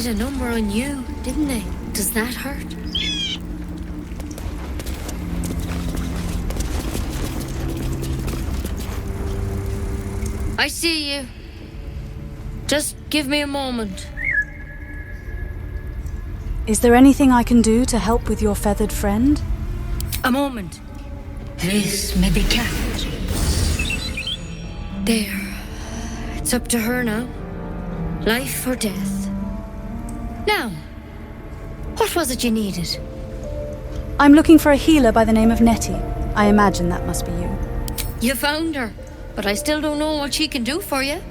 did a number on you, didn't they? Does that hurt? I see you. Just give me a moment. Is there anything I can do to help with your feathered friend? A moment. This may be Catherine. There. It's up to her now. Life or death. Now, what was it you needed? I'm looking for a healer by the name of Nettie. I imagine that must be you. You found her, but I still don't know what she can do for you.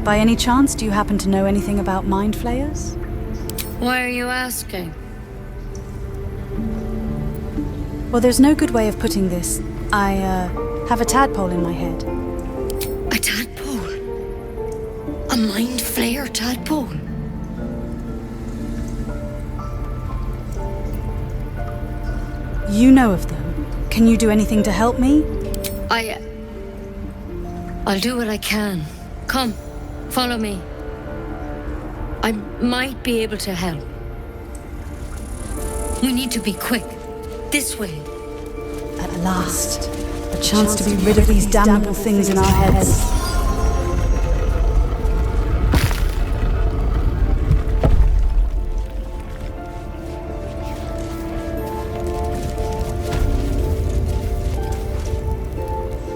By any chance, do you happen to know anything about mind flayers? Why are you asking? Well, there's no good way of putting this. I have a tadpole in my head. A tadpole? A mind flayer tadpole? You know of them. Can you do anything to help me? I'll do what I can. Come, follow me. I might be able to help. We need to be quick. This way. At last. A chance to be rid of these damnable things in our heads.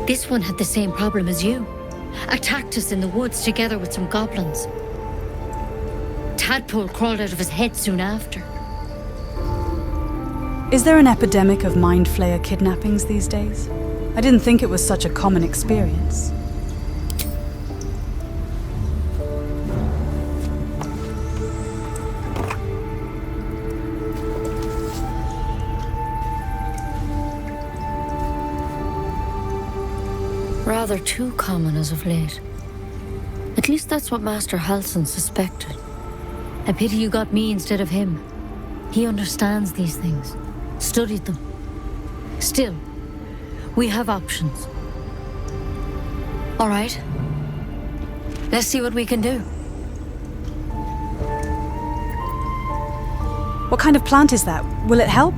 This one had the same problem as you. Attacked us in the woods together with some goblins. Tadpole crawled out of his head soon after. Is there an epidemic of mind flayer kidnappings these days? I didn't think it was such a common experience. Rather too common as of late. At least that's what Master Halsin suspected. A pity you got me instead of him. He understands these things. Studied them. Still, we have options. All right. Let's see what we can do. What kind of plant is that? Will it help?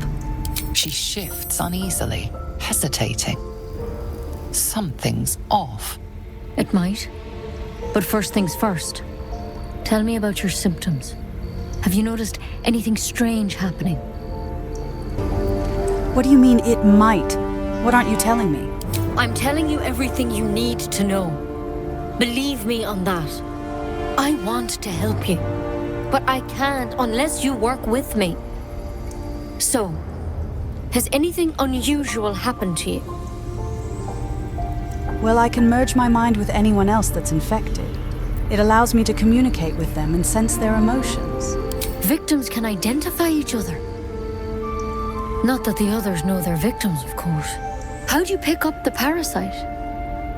She shifts uneasily, hesitating. Something's off. It might. But first things first. Tell me about your symptoms. Have you noticed anything strange happening? What do you mean, it might? What aren't you telling me? I'm telling you everything you need to know. Believe me on that. I want to help you, but I can't unless you work with me. So, has anything unusual happened to you? Well, I can merge my mind with anyone else that's infected. It allows me to communicate with them and sense their emotions. Victims can identify each other. Not that the others know they're victims, of course. How'd you pick up the parasite?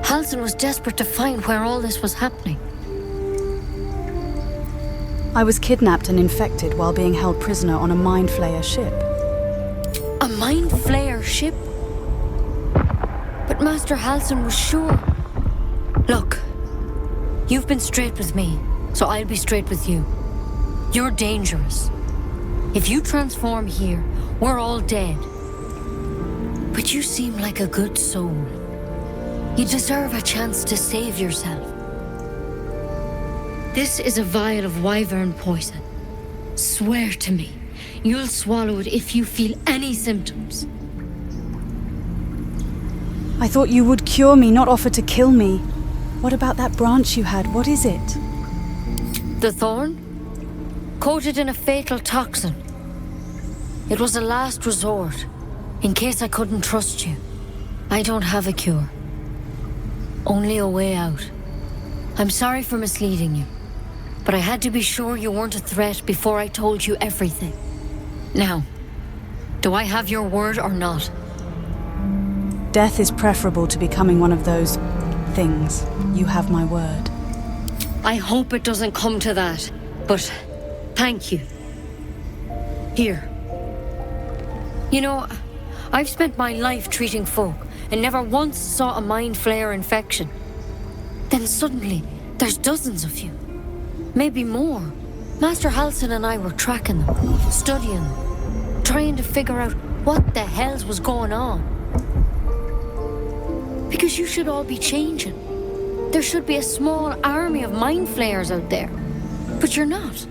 Halsin was desperate to find where all this was happening. I was kidnapped and infected while being held prisoner on a mind flayer ship. A mind flayer ship? But Master Halsin was sure. Look, you've been straight with me, so I'll be straight with you. You're dangerous. If you transform here, we're all dead. But you seem like a good soul. You deserve a chance to save yourself. This is a vial of wyvern poison. Swear to me, you'll swallow it if you feel any symptoms. I thought you would cure me, not offer to kill me. What about that branch you had? What is it? The thorn? Coated in a fatal toxin. It was a last resort, in case I couldn't trust you. I don't have a cure. Only a way out. I'm sorry for misleading you, but I had to be sure you weren't a threat before I told you everything. Now, do I have your word or not? Death is preferable to becoming one of those things. You have my word. I hope it doesn't come to that, but thank you. Here. You know, I've spent my life treating folk and never once saw a mind flayer infection. Then suddenly, There's dozens of you. Maybe more. Master Halsin and I were tracking them, studying them, trying to figure out what the hells was going on. Because you should all be changing. There should be a small army of mind flayers out there. But you're not.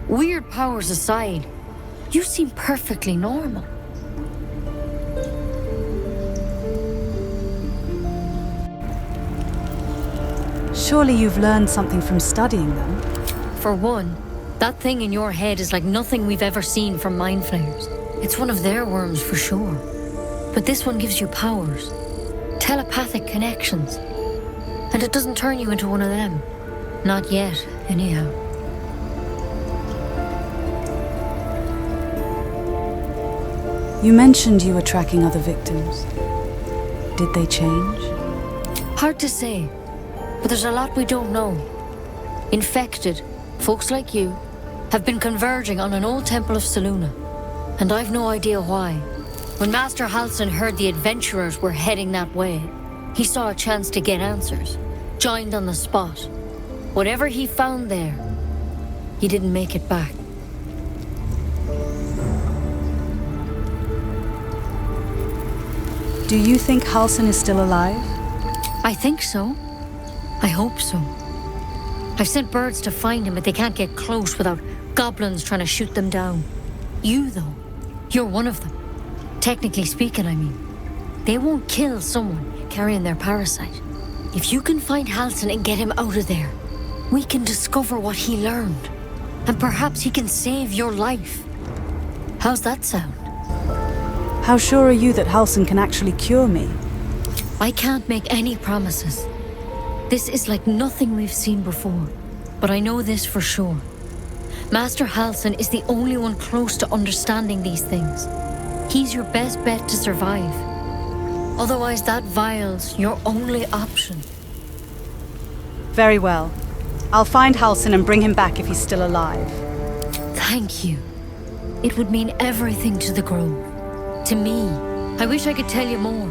Weird powers aside, you seem perfectly normal. Surely you've learned something from studying them. For one, that thing in your head is like nothing we've ever seen from mind flayers. It's one of their worms for sure. But this one gives you powers. Telepathic connections. And it doesn't turn you into one of them. Not yet, anyhow. You mentioned you were tracking other victims. Did they change? Hard to say, but there's a lot we don't know. Infected, folks like you, have been converging on an old temple of Selûne, and I've no idea why. When Master Halsin heard the adventurers were heading that way, he saw a chance to get answers, joined on the spot. Whatever he found there, he didn't make it back. Do you think Halsin is still alive? I think so. I hope so. I've sent birds to find him, but they can't get close without goblins trying to shoot them down. You, though, you're one of them. Technically speaking, I mean. They won't kill someone carrying their parasite. If you can find Halsin and get him out of there, we can discover what he learned. And perhaps he can save your life. How's that sound? How sure are you that Halsin can actually cure me? I can't make any promises. This is like nothing we've seen before. But I know this for sure. Master Halsin is the only one close to understanding these things. He's your best bet to survive. Otherwise, that vial's your only option. Very well. I'll find Halsin and bring him back if he's still alive. Thank you. It would mean everything to the Grove. To me. I wish I could tell you more.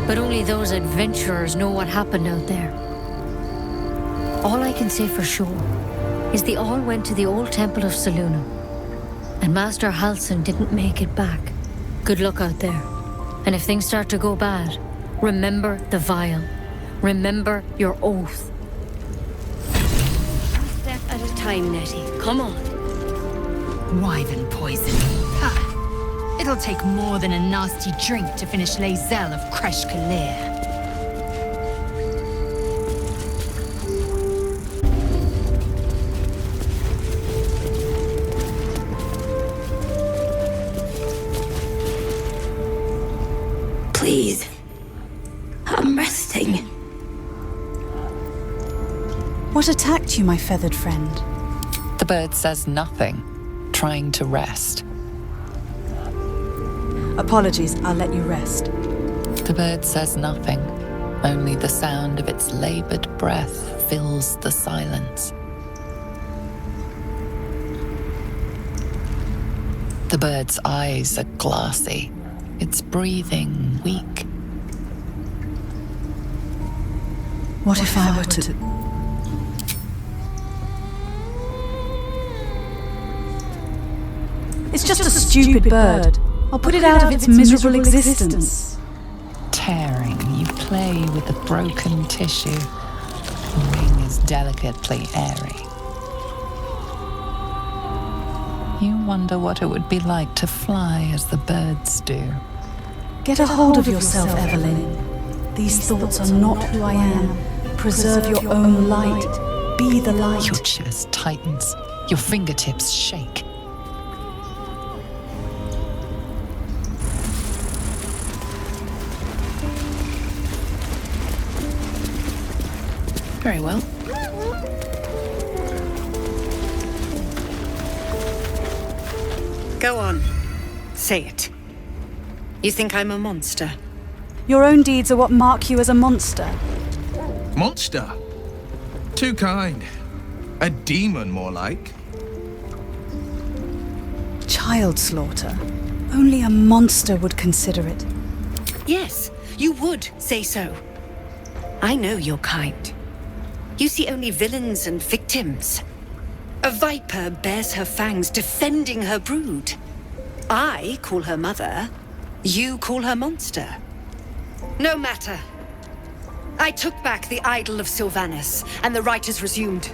But only those adventurers know what happened out there. All I can say for sure is they all went to the old temple of Selûne. And Master Halsin didn't make it back. Good luck out there. And if things start to go bad, remember the vial. Remember your oath. One step at a time, Nettie. Come on. Wyvern poison. Ha! It'll take more than a nasty drink to finish Lae'zel of Kresh Kalir. Please. I'm resting. What attacked you, my feathered friend? The bird says nothing, trying to rest. Apologies, I'll let you rest. The bird says nothing. Only the sound of its labored breath fills the silence. The bird's eyes are glassy, its breathing weak. What if I were to... It's just a stupid bird. I'll put it out of its miserable existence. Tearing, you play with the broken tissue. The wing is delicately airy. You wonder what it would be like to fly as the birds do. Get a hold of yourself, Evelyn. These thoughts are not who I am. Preserve your own light. Be the light. Your chest tightens. Your fingertips shake. Very well. Go on. Say it. You think I'm a monster? Your own deeds are what mark you as a monster. Monster? Too kind. A demon, more like. Child slaughter. Only a monster would consider it. Yes, you would say so. I know your kind. You see only villains and victims. A viper bears her fangs defending her brood. I call her mother. You call her monster. No matter. I took back the idol of Sylvanas, and the rite is resumed.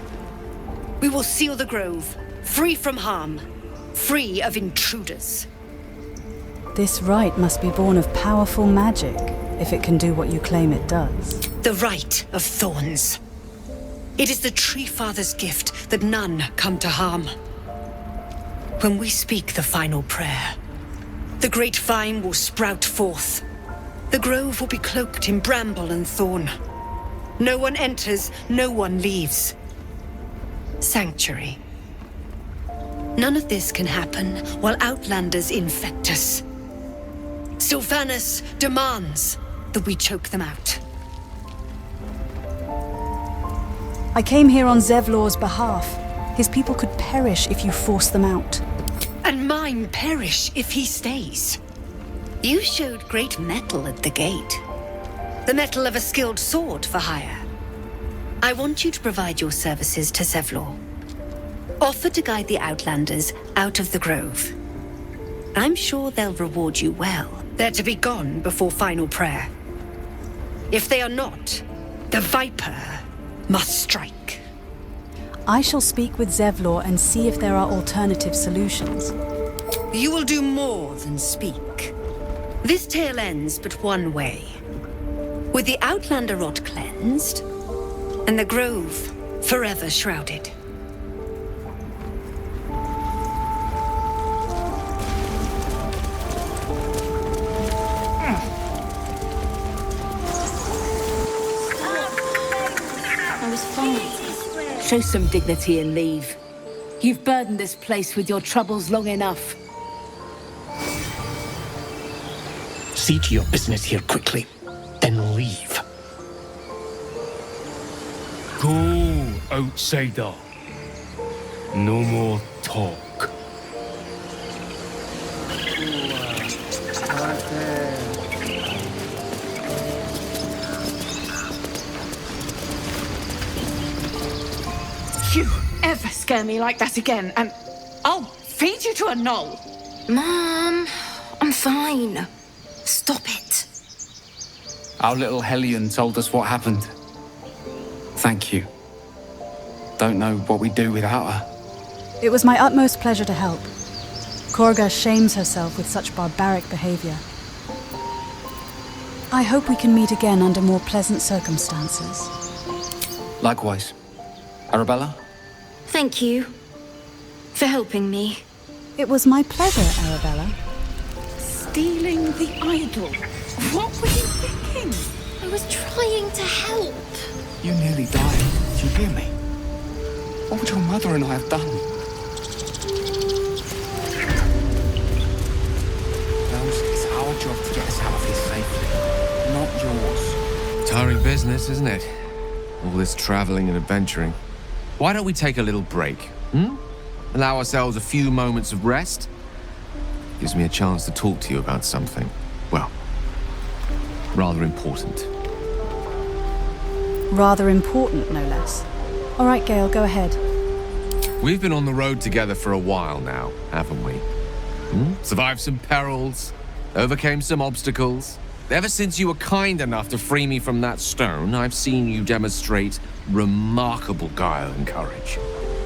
We will seal the grove, free from harm, free of intruders. This rite must be born of powerful magic, if it can do what you claim it does. The rite of thorns. It is the Tree Father's gift that none come to harm. When we speak the final prayer, the great vine will sprout forth. The grove will be cloaked in bramble and thorn. No one enters, no one leaves. Sanctuary. None of this can happen while Outlanders infect us. Sylvanas demands that we choke them out. I came here on Zevlor's behalf. His people could perish if you force them out. And mine perish if he stays. You showed great mettle at the gate. The mettle of a skilled sword for hire. I want you to provide your services to Zevlor. Offer to guide the Outlanders out of the grove. I'm sure they'll reward you well. They're to be gone before final prayer. If they are not, the Viper must strike. I shall speak with Zevlor and see if there are alternative solutions. You will do more than speak. This tale ends but one way. With the Outlander rot cleansed, and the grove forever shrouded. I was fine. Show some dignity and leave. You've burdened this place with your troubles long enough. See to your business here quickly, then leave. Go, outsider. No more talk. You ever scare me like that again, and I'll feed you to a knoll. Mom, I'm fine. Stop it. Our little Hellion told us what happened. Thank you. Don't know what we'd do without her. It was my utmost pleasure to help. Korga shames herself with such barbaric behavior. I hope we can meet again under more pleasant circumstances. Likewise. Arabella? Thank you for helping me. It was my pleasure, Arabella. Stealing the idol. What were you thinking? I was trying to help. You nearly died. Do you hear me? What would your mother and I have done? Rose, it's our job to get us out of here safely, not yours. Tiring business, isn't it? All this traveling and adventuring. Why don't we take a little break, Allow ourselves a few moments of rest? Gives me a chance to talk to you about something, well, rather important. Rather important, no less. All right, Gale, go ahead. We've been on the road together for a while now, haven't we? Survived some perils, overcame some obstacles. Ever since you were kind enough to free me from that stone, I've seen you demonstrate remarkable guile and courage.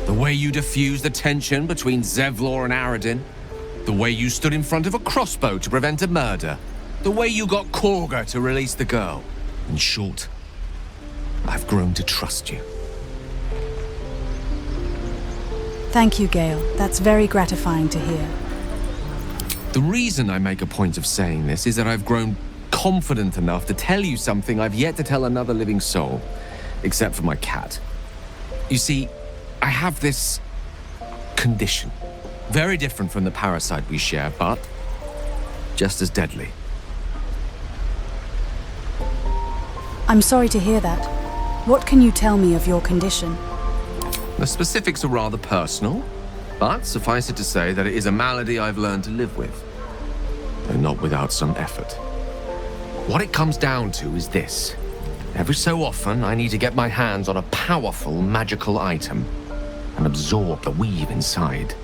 The way you diffused the tension between Zevlor and Aradin. The way you stood in front of a crossbow to prevent a murder. The way you got Korga to release the girl. In short, I've grown to trust you. Thank you, Gale. That's very gratifying to hear. The reason I make a point of saying this is that I've grown confident enough to tell you something I've yet to tell another living soul, except for my cat. You see, I have this condition. Very different from the parasite we share, but just as deadly. I'm sorry to hear that. What can you tell me of your condition? The specifics are rather personal, but suffice it to say that it is a malady I've learned to live with, and not without some effort. What it comes down to is this. Every so often, I need to get my hands on a powerful magical item and absorb the weave inside.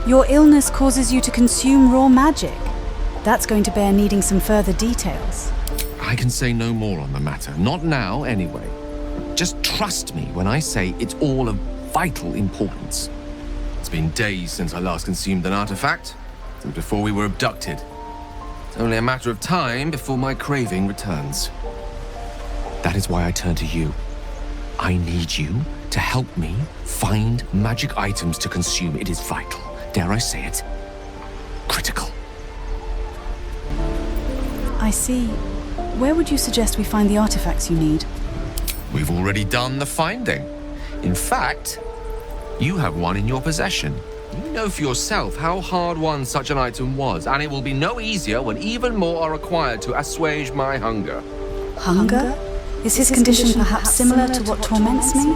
Your illness causes you to consume raw magic. That's going to bear needing some further details. I can say no more on the matter. Not now, anyway. Just trust me when I say it's all of vital importance. It's been days since I last consumed an artifact, since before we were abducted. It's only a matter of time before my craving returns. That is why I turn to you. I need you to help me find magic items to consume. It is vital. Dare I say it? Critical. I see. Where would you suggest we find the artifacts you need? We've already done the finding. In fact, you have one in your possession. You know for yourself how hard-won such an item was, and it will be no easier when even more are required to assuage my hunger. Hunger? Is his condition perhaps similar to what torments me?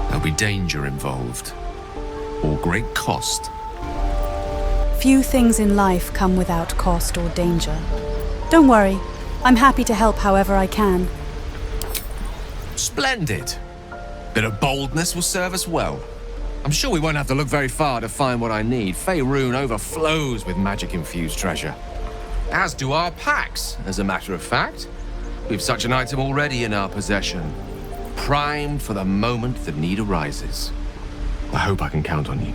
There'll be danger involved, or great cost. Few things in life come without cost or danger. Don't worry, I'm happy to help however I can. Splendid! Bit of boldness will serve us well. I'm sure we won't have to look very far to find what I need. Faerun overflows with magic-infused treasure. As do our packs, as a matter of fact. We've such an item already in our possession, primed for the moment the need arises. I hope I can count on you.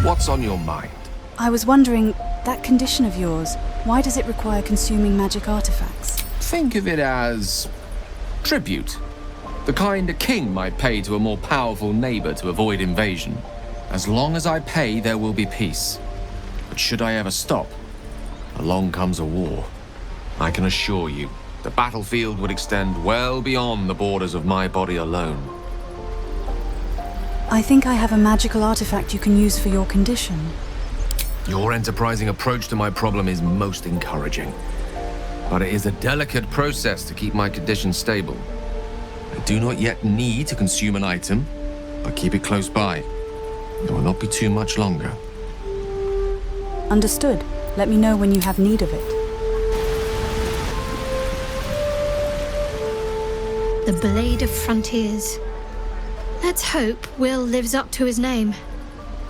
What's on your mind? I was wondering, that condition of yours, why does it require consuming magic artifacts? Think of it as tribute. The kind a king might pay to a more powerful neighbor to avoid invasion. As long as I pay, there will be peace. But should I ever stop, along comes a war. I can assure you, the battlefield would extend well beyond the borders of my body alone. I think I have a magical artifact you can use for your condition. Your enterprising approach to my problem is most encouraging. But it is a delicate process to keep my condition stable. I do not yet need to consume an item, but keep it close by. It will not be too much longer. Understood. Let me know when you have need of it. The Blade of Frontiers. Let's hope Will lives up to his name.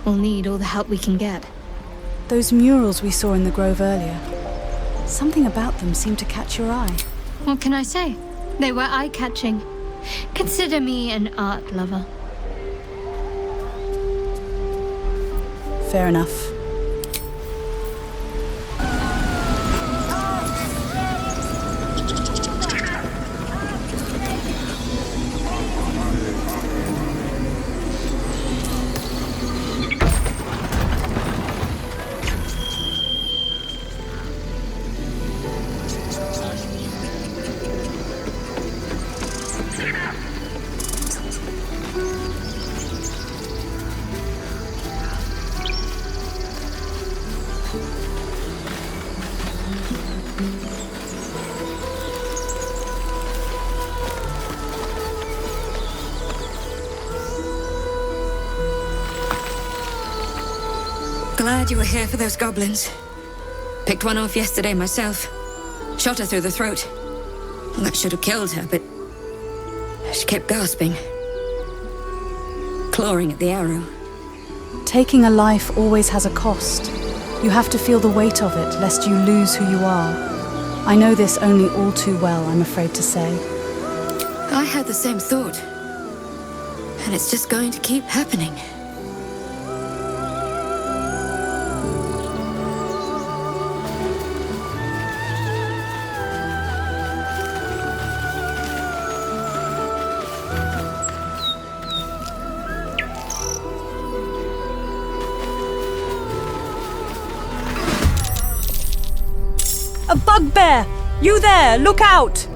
We'll need all the help we can get. Those murals we saw in the grove earlier. Something about them seemed to catch your eye. What can I say? They were eye-catching. Consider me an art lover. Fair enough. Glad you were here for those goblins. Picked one off yesterday myself. Shot her through the throat. That should have killed her, but she kept gasping. Clawing at the arrow. Taking a life always has a cost. You have to feel the weight of it, lest you lose who you are. I know this only all too well, I'm afraid to say. I had the same thought. And it's just going to keep happening. A bugbear! You there! Look out!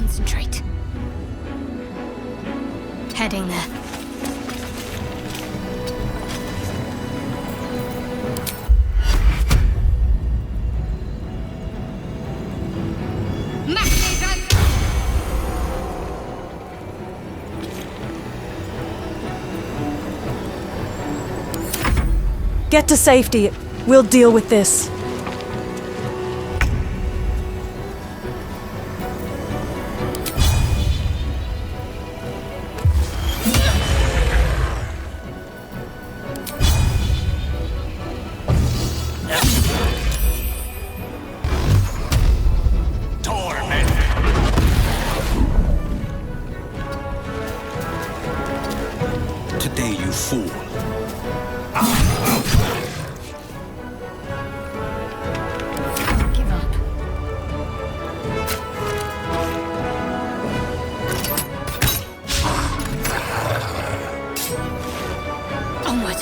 concentrate. Heading there. Get to safety. We'll deal with this. Today you fool. Give up. Onward.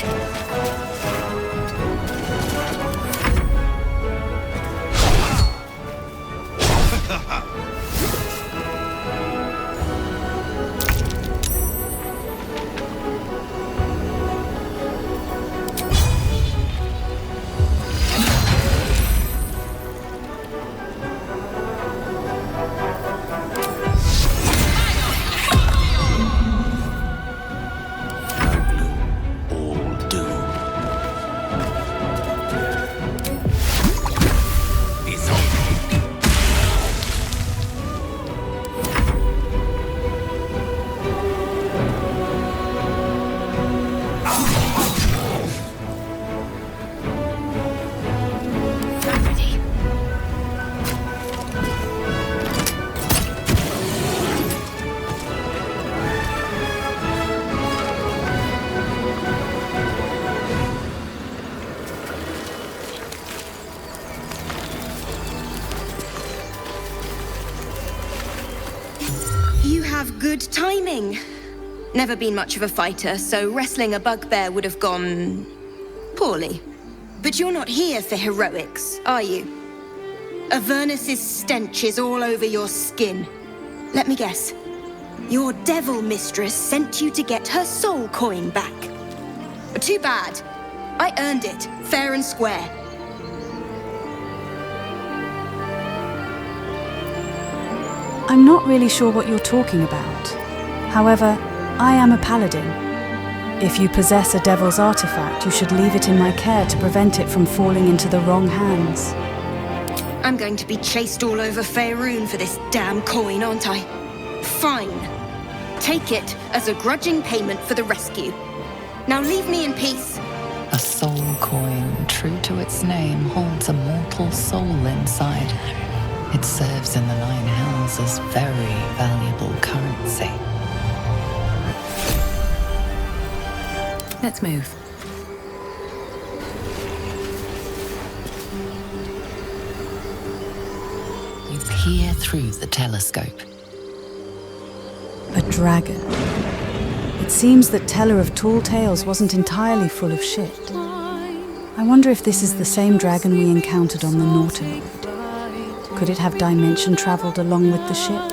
You have good timing. Never been much of a fighter, so wrestling a bugbear would have gone poorly. But you're not here for heroics, are you? Avernus's stench is all over your skin. Let me guess. Your devil mistress sent you to get her soul coin back. Too bad. I earned it, fair and square. I'm not really sure what you're talking about. However, I am a paladin. If you possess a devil's artifact, you should leave it in my care to prevent it from falling into the wrong hands. I'm going to be chased all over Faerun for this damn coin, aren't I? Fine. Take it as a grudging payment for the rescue. Now leave me in peace. A soul coin, true to its name, holds a mortal soul inside. It serves in the Nine Hells as very valuable currency. Let's move. You peer through the telescope. A dragon. It seems that Teller of Tall Tales wasn't entirely full of shit. I wonder if this is the same dragon we encountered on the Nautiloid. Could it have dimension traveled along with the ship?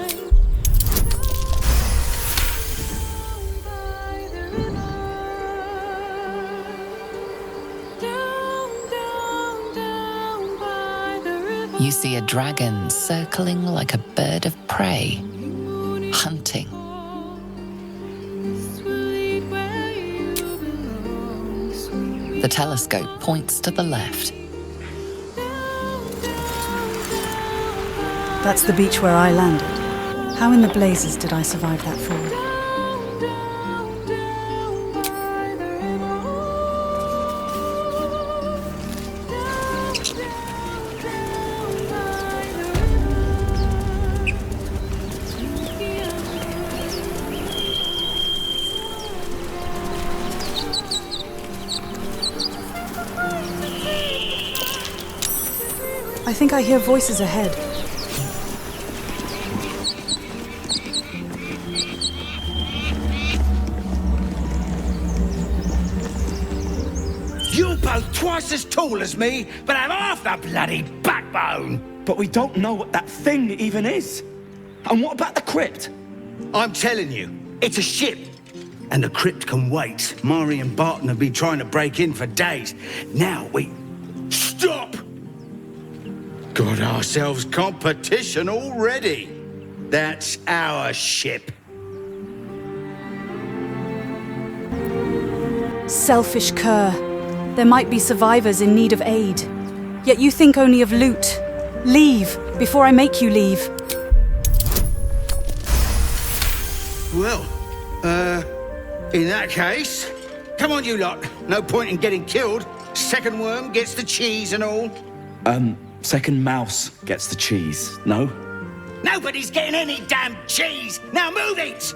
You see a dragon circling like a bird of prey, hunting. The telescope points to the left. That's the beach where I landed. How in the blazes did I survive that fall? I think I hear voices ahead. You both twice as tall as me, but have half the bloody backbone. But we don't know what that thing even is. And what about the crypt? I'm telling you, it's a ship. And the crypt can wait. Mari and Barton have been trying to break in for days. Now we... Stop! Got ourselves competition already. That's our ship. Selfish cur. There might be survivors in need of aid. Yet you think only of loot. Leave, before I make you leave. Well, in that case... Come on, you lot. No point in getting killed. Second worm gets the cheese and all. Second mouse gets the cheese, no? Nobody's getting any damn cheese! Now move it!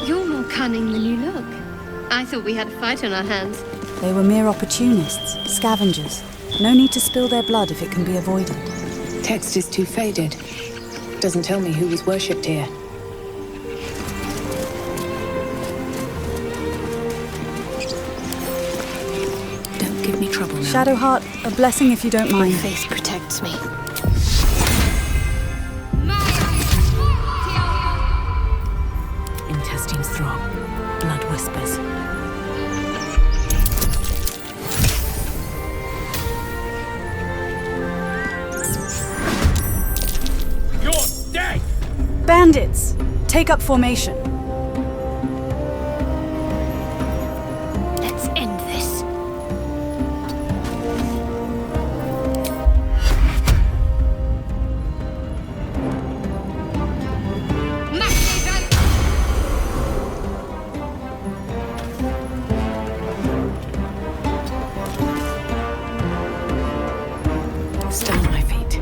You're more cunning than you look. I thought we had a fight on our hands. They were mere opportunists, scavengers. No need to spill their blood if it can be avoided. Text is too faded. Doesn't tell me who was worshipped here. Don't give me trouble now. Shadowheart, a blessing if you don't mind. My face protects me. Intestines throb. Blood whispers. You're dead! Bandits! Take up formation. Let's end this. Still on my feet.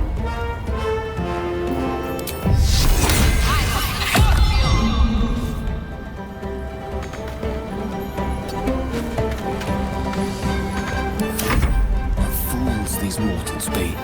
What fools these mortals be.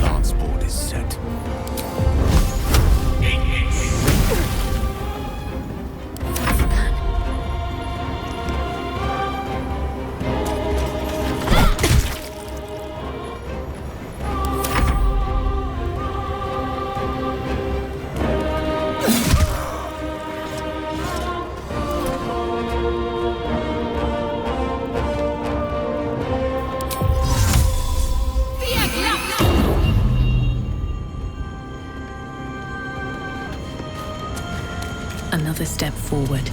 Lance board is set. Another step forward.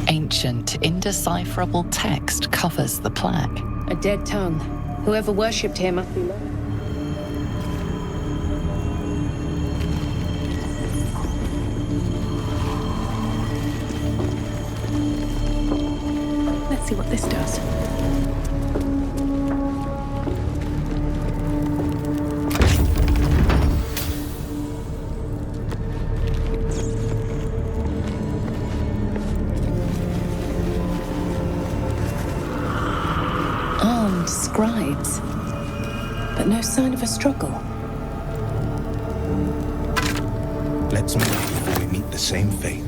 Ancient, indecipherable text covers the plaque. A dead tongue. Whoever worshipped here must be lost. Let's see what this does. Armed scribes, but no sign of a struggle. Let's move before we meet the same fate.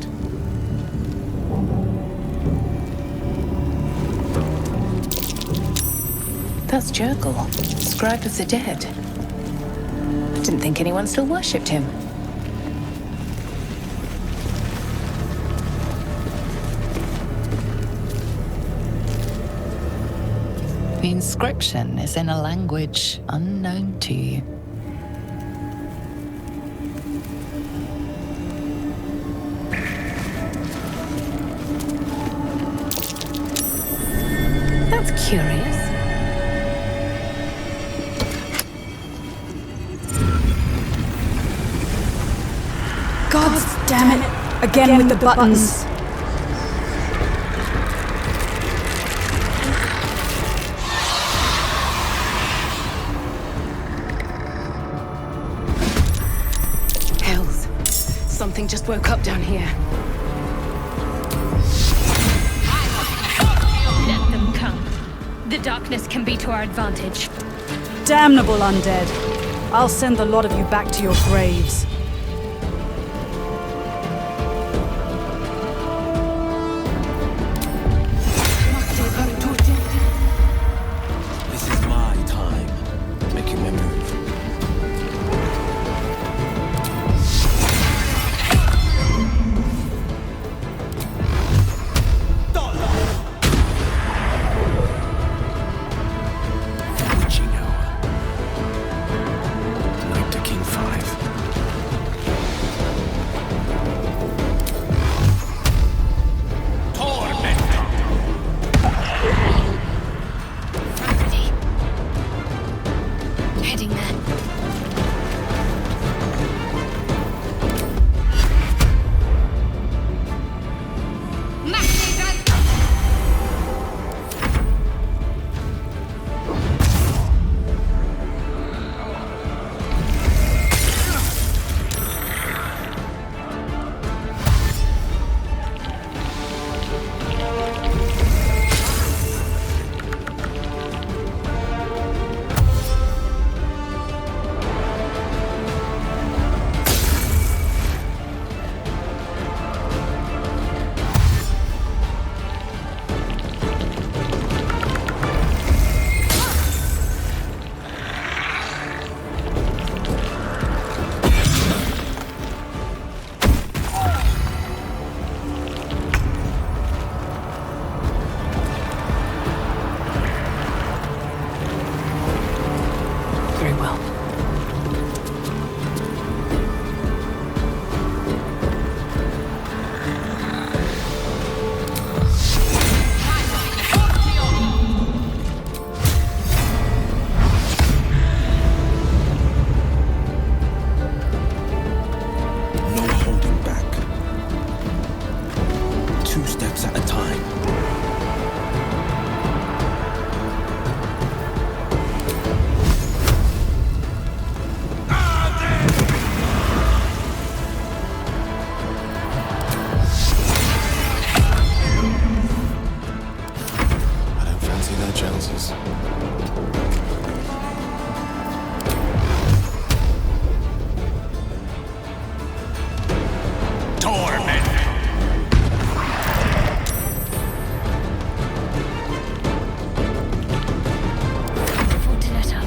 That's Jurgle, scribe of the dead. I didn't think anyone still worshipped him. The inscription is in a language unknown to you. That's Curious? God damn it! Again with the buttons. Hells. Something just woke up down here. Let them come. The darkness can be to our advantage. Damnable undead. I'll send the lot of you back to your graves. This is my time. Making my move. Witching hour. Knight to King 5. Heading there. Very well. No holding back. 2 steps at a time. I don't fancy their chances. Torment! Careful to let up.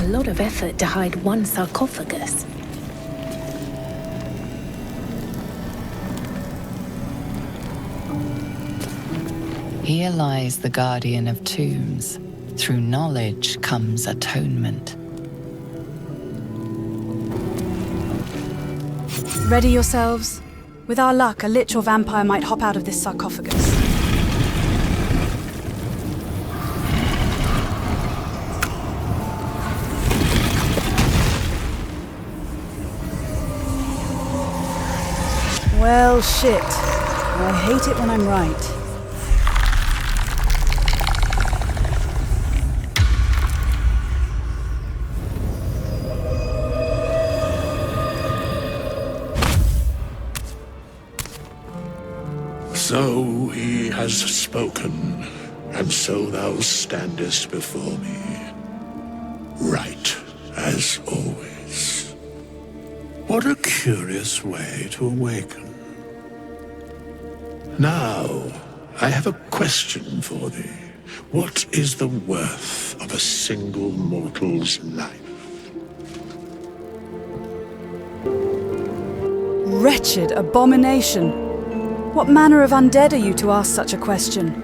lot of effort to hide one sarcophagus. Here lies the guardian of tombs. Through knowledge comes atonement. Ready yourselves. With our luck, a lich or vampire might hop out of this sarcophagus. Well, shit. I hate it when I'm right. So he has spoken, and so thou standest before me, right as always. What a curious way to awaken. Now, I have a question for thee. What is the worth of a single mortal's life? Wretched abomination! What manner of undead are you to ask such a question?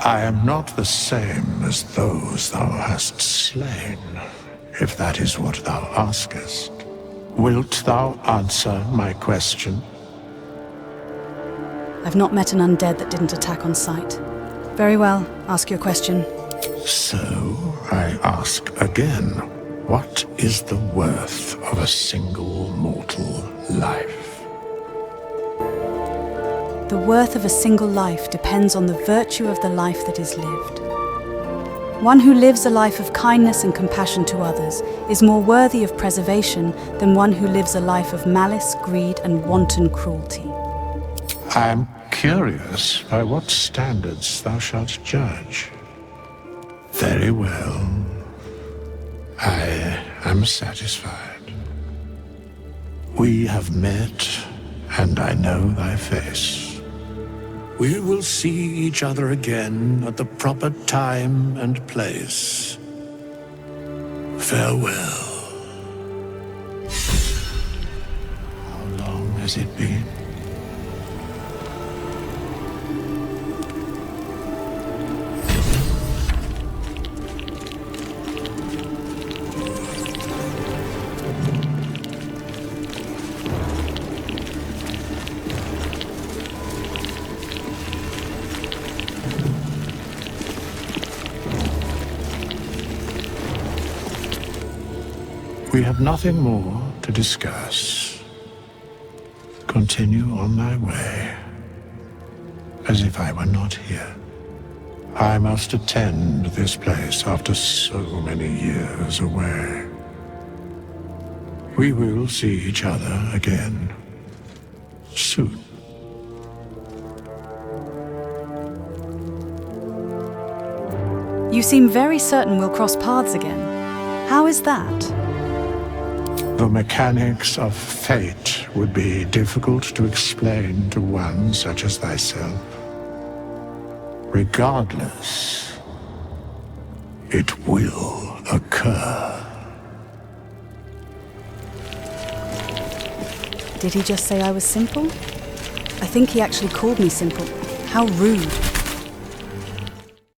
I am not the same as those thou hast slain, if that is what thou askest. Wilt thou answer my question? I've not met an undead that didn't attack on sight. Very well, ask your question. So, I ask again, what is the worth of a single mortal life? The worth of a single life depends on the virtue of the life that is lived. One who lives a life of kindness and compassion to others is more worthy of preservation than one who lives a life of malice, greed, and wanton cruelty. I am curious by what standards thou shalt judge. Very well. I am satisfied. We have met, and I know thy face. We will see each other again at the proper time and place. Farewell. How long has it been? We have nothing more to discuss. Continue on thy way, as if I were not here. I must attend this place after so many years away. We will see each other again soon. You seem very certain we'll cross paths again. How is that? The mechanics of fate would be difficult to explain to one such as thyself. Regardless, it will occur. Did he just say I was simple? I think he actually called me simple. How rude.